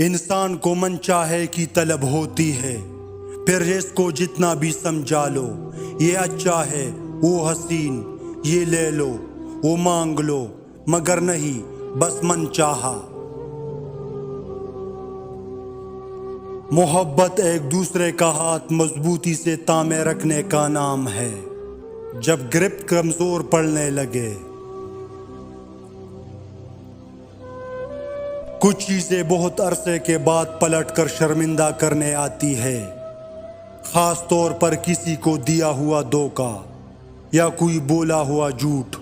انسان کو من چاہے کی طلب ہوتی ہے، پھر اس کو جتنا بھی سمجھا لو، یہ اچھا ہے وہ حسین، یہ لے لو وہ مانگ لو، مگر نہیں بس من چاہا۔ محبت ایک دوسرے کا ہاتھ مضبوطی سے تامے رکھنے کا نام ہے جب گرفت کمزور پڑنے لگے۔ کچھ چیزیں بہت عرصے کے بعد پلٹ کر شرمندہ کرنے آتی ہے، خاص طور پر کسی کو دیا ہوا دھوکا یا کوئی بولا ہوا جھوٹ۔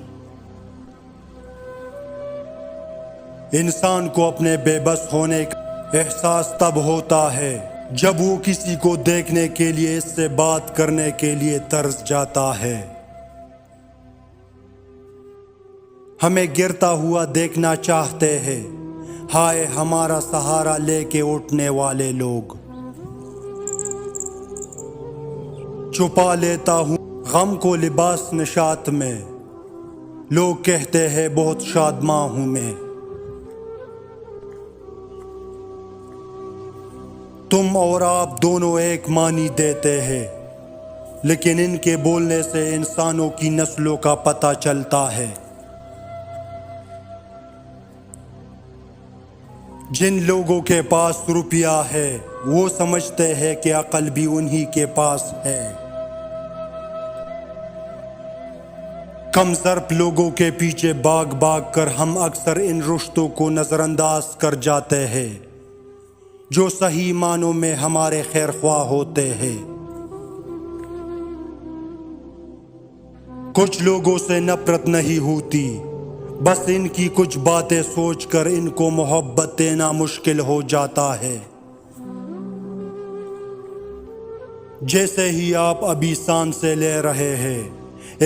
انسان کو اپنے بے بس ہونے کا احساس تب ہوتا ہے جب وہ کسی کو دیکھنے کے لیے اس سے بات کرنے کے لیے ترس جاتا ہے۔ ہمیں گرتا ہوا دیکھنا چاہتے ہیں، ہائے ہمارا سہارا لے کے اٹھنے والے لوگ۔ چھپا لیتا ہوں غم کو لباس نشاط میں، لوگ کہتے ہیں بہت شادماں ہوں میں۔ تم اور آپ دونوں ایک معنی دیتے ہیں، لیکن ان کے بولنے سے انسانوں کی نسلوں کا پتہ چلتا ہے۔ جن لوگوں کے پاس روپیہ ہے وہ سمجھتے ہیں کہ عقل بھی انہی کے پاس ہے۔ کم ظرف لوگوں کے پیچھے بھاگ بھاگ کر ہم اکثر ان رشتوں کو نظر انداز کر جاتے ہیں جو صحیح معنوں میں ہمارے خیر خواہ ہوتے ہیں۔ کچھ لوگوں سے نفرت نہیں ہوتی، بس ان کی کچھ باتیں سوچ کر ان کو محبت دینا مشکل ہو جاتا ہے۔ جیسے ہی آپ ابھی سانسیں لے رہے ہیں،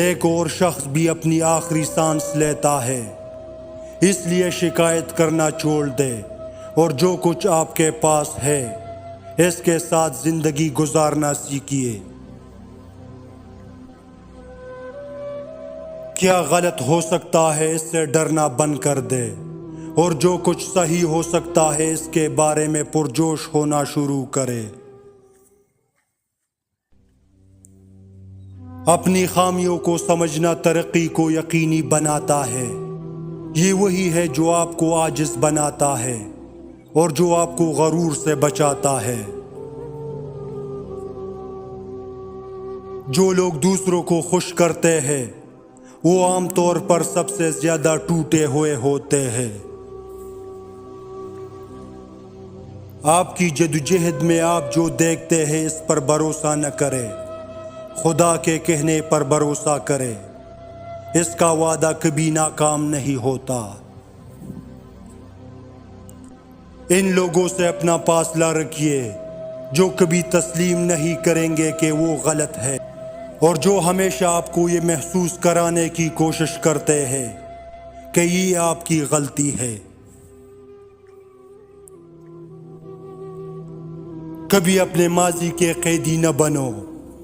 ایک اور شخص بھی اپنی آخری سانس لیتا ہے، اس لیے شکایت کرنا چھوڑ دے اور جو کچھ آپ کے پاس ہے اس کے ساتھ زندگی گزارنا سیکھیے۔ کیا غلط ہو سکتا ہے اس سے ڈرنا بند کر دے، اور جو کچھ صحیح ہو سکتا ہے اس کے بارے میں پرجوش ہونا شروع کرے۔ اپنی خامیوں کو سمجھنا ترقی کو یقینی بناتا ہے۔ یہ وہی ہے جو آپ کو عاجز بناتا ہے اور جو آپ کو غرور سے بچاتا ہے۔ جو لوگ دوسروں کو خوش کرتے ہیں وہ عام طور پر سب سے زیادہ ٹوٹے ہوئے ہوتے ہیں۔ آپ کی جدوجہد میں آپ جو دیکھتے ہیں اس پر بھروسہ نہ کرے، خدا کے کہنے پر بھروسہ کرے، اس کا وعدہ کبھی ناکام نہیں ہوتا۔ ان لوگوں سے اپنا فاصلہ رکھیے جو کبھی تسلیم نہیں کریں گے کہ وہ غلط ہے، اور جو ہمیشہ آپ کو یہ محسوس کرانے کی کوشش کرتے ہیں کہ یہ آپ کی غلطی ہے۔ کبھی اپنے ماضی کے قیدی نہ بنو،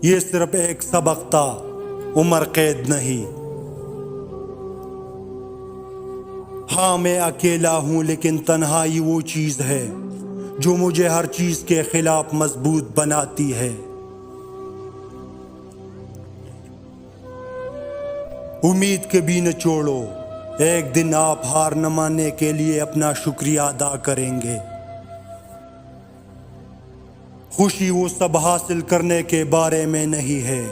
یہ صرف ایک سبق تھا، عمر قید نہیں۔ ہاں میں اکیلا ہوں، لیکن تنہائی وہ چیز ہے جو مجھے ہر چیز کے خلاف مضبوط بناتی ہے۔ امید کبھی نہ چھوڑو، ایک دن آپ ہار نہ ماننے کے لیے اپنا شکریہ ادا کریں گے۔ خوشی وہ سب حاصل کرنے کے بارے میں نہیں ہے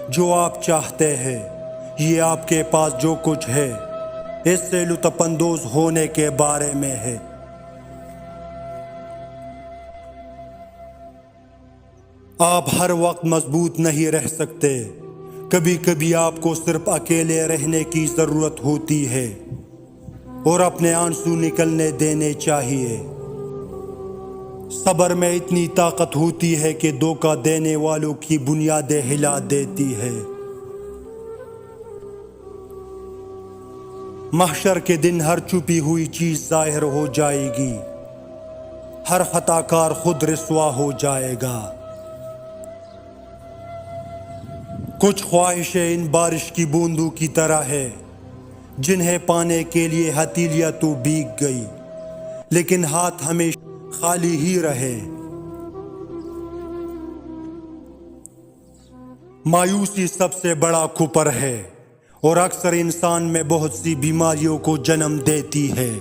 جو آپ چاہتے ہیں، یہ آپ کے پاس جو کچھ ہے اس سے لطف اندوز ہونے کے بارے میں ہے۔ آپ ہر وقت مضبوط نہیں رہ سکتے، کبھی کبھی آپ کو صرف اکیلے رہنے کی ضرورت ہوتی ہے اور اپنے آنسو نکلنے دینے چاہیے۔ صبر میں اتنی طاقت ہوتی ہے کہ دھوکہ دینے والوں کی بنیادیں ہلا دیتی ہے۔ محشر کے دن ہر چھپی ہوئی چیز ظاہر ہو جائے گی، ہر خطا کار خود رسوا ہو جائے گا۔ کچھ خواہشیں ان بارش کی بوندوں کی طرح ہے جنہیں پانے کے لیے ہتھیلیاں تو بھیگ گئی، لیکن ہاتھ ہمیشہ خالی ہی رہے۔ مایوسی سب سے بڑا کفر ہے اور اکثر انسان میں بہت سی بیماریوں کو جنم دیتی ہے۔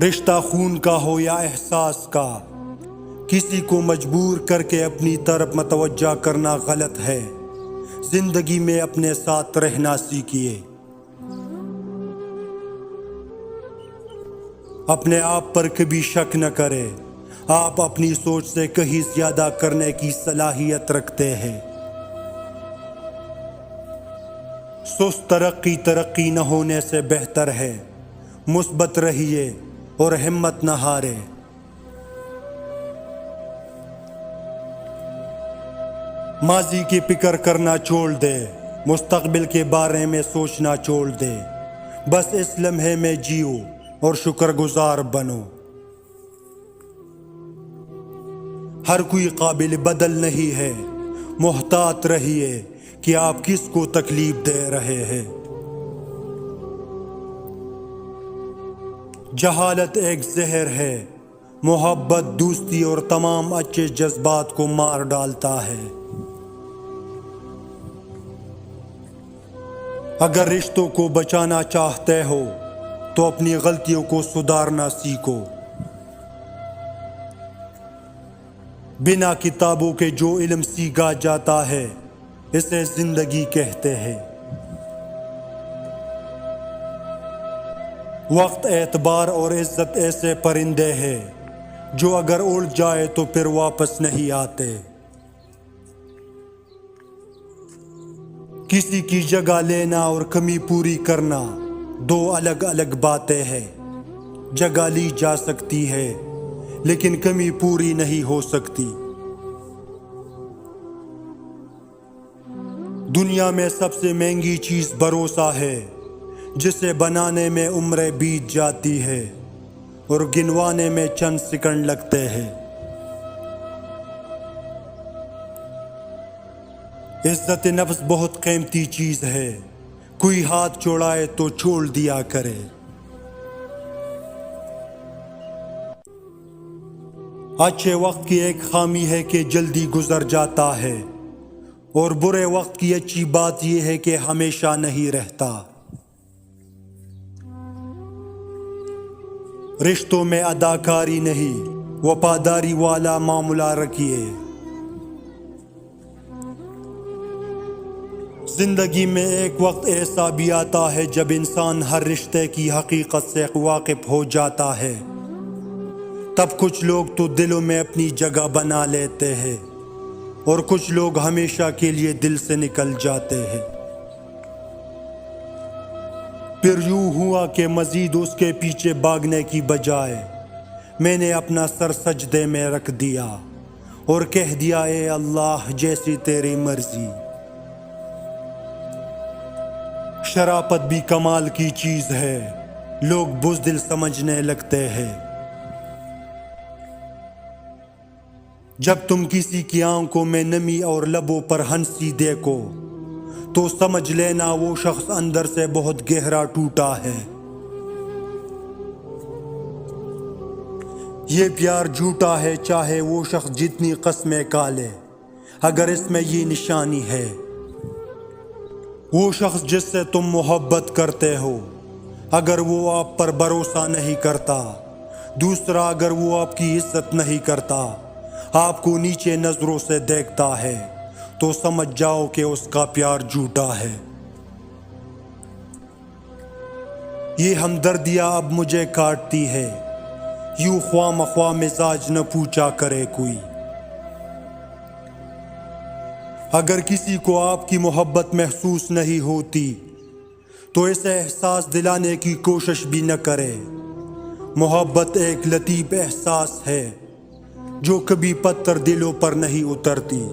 رشتہ خون کا ہو یا احساس کا، کسی کو مجبور کر کے اپنی طرف متوجہ کرنا غلط ہے۔ زندگی میں اپنے ساتھ رہنا سیکھیے۔ اپنے آپ پر کبھی شک نہ کرے، آپ اپنی سوچ سے کہیں زیادہ کرنے کی صلاحیت رکھتے ہیں۔ سست ترقی نہ ہونے سے بہتر ہے۔ مثبت رہیے اور ہمت نہ ہارے۔ ماضی کی فکر کرنا چھوڑ دے، مستقبل کے بارے میں سوچنا چھوڑ دے۔ بس اس لمحے میں جیو اور شکر گزار بنو۔ ہر کوئی قابل بدل نہیں ہے۔ محتاط رہیے کہ آپ کس کو تکلیف دے رہے ہیں۔ جہالت ایک زہر ہے۔ محبت، دوستی اور تمام اچھے جذبات کو مار ڈالتا ہے۔ اگر رشتوں کو بچانا چاہتے ہو تو اپنی غلطیوں کو سدھارنا سیکھو۔ بنا کتابوں کے جو علم سیکھا جاتا ہے اسے زندگی کہتے ہیں۔ وقت، اعتبار اور عزت ایسے پرندے ہیں جو اگر اڑ جائے تو پھر واپس نہیں آتے۔ کسی کی جگہ لینا اور کمی پوری کرنا دو الگ الگ باتیں ہیں۔ جگہ لی جا سکتی ہے لیکن کمی پوری نہیں ہو سکتی۔ دنیا میں سب سے مہنگی چیز بھروسہ ہے، جسے بنانے میں عمریں بیت جاتی ہے اور گنوانے میں چند سیکنڈ لگتے ہیں۔ عزت نفس بہت قیمتی چیز ہے، کوئی ہاتھ چھوڑائے تو چھوڑ دیا کرے۔ اچھے وقت کی ایک خامی ہے کہ جلدی گزر جاتا ہے، اور برے وقت کی اچھی بات یہ ہے کہ ہمیشہ نہیں رہتا۔ رشتوں میں اداکاری نہیں، وفاداری والا معاملہ رکھیے۔ زندگی میں ایک وقت ایسا بھی آتا ہے جب انسان ہر رشتے کی حقیقت سے واقف ہو جاتا ہے۔ تب کچھ لوگ تو دلوں میں اپنی جگہ بنا لیتے ہیں اور کچھ لوگ ہمیشہ کے لیے دل سے نکل جاتے ہیں۔ پھر یوں ہوا کہ مزید اس کے پیچھے بھاگنے کی بجائے میں نے اپنا سر سجدے میں رکھ دیا اور کہہ دیا، اے اللہ جیسی تیری مرضی۔ شرافت بھی کمال کی چیز ہے، لوگ بزدل سمجھنے لگتے ہیں۔ جب تم کسی کی آنکھوں میں نمی اور لبوں پر ہنسی دیکھو تو سمجھ لینا وہ شخص اندر سے بہت گہرا ٹوٹا ہے۔ یہ پیار جھوٹا ہے چاہے وہ شخص جتنی قسمیں کھا لے، اگر اس میں یہ نشانی ہے۔ وہ شخص جس سے تم محبت کرتے ہو اگر وہ آپ پر بھروسہ نہیں کرتا، دوسرا اگر وہ آپ کی عزت نہیں کرتا، آپ کو نیچے نظروں سے دیکھتا ہے، تو سمجھ جاؤ کہ اس کا پیار جھوٹا ہے۔ یہ ہمدردیاں اب مجھے کاٹتی ہے، یوں خواہ مخواہ مزاج نہ پوچھا کرے کوئی۔ اگر کسی کو آپ کی محبت محسوس نہیں ہوتی تو اسے احساس دلانے کی کوشش بھی نہ کرے۔ محبت ایک لطیف احساس ہے جو کبھی پتھر دلوں پر نہیں اترتی۔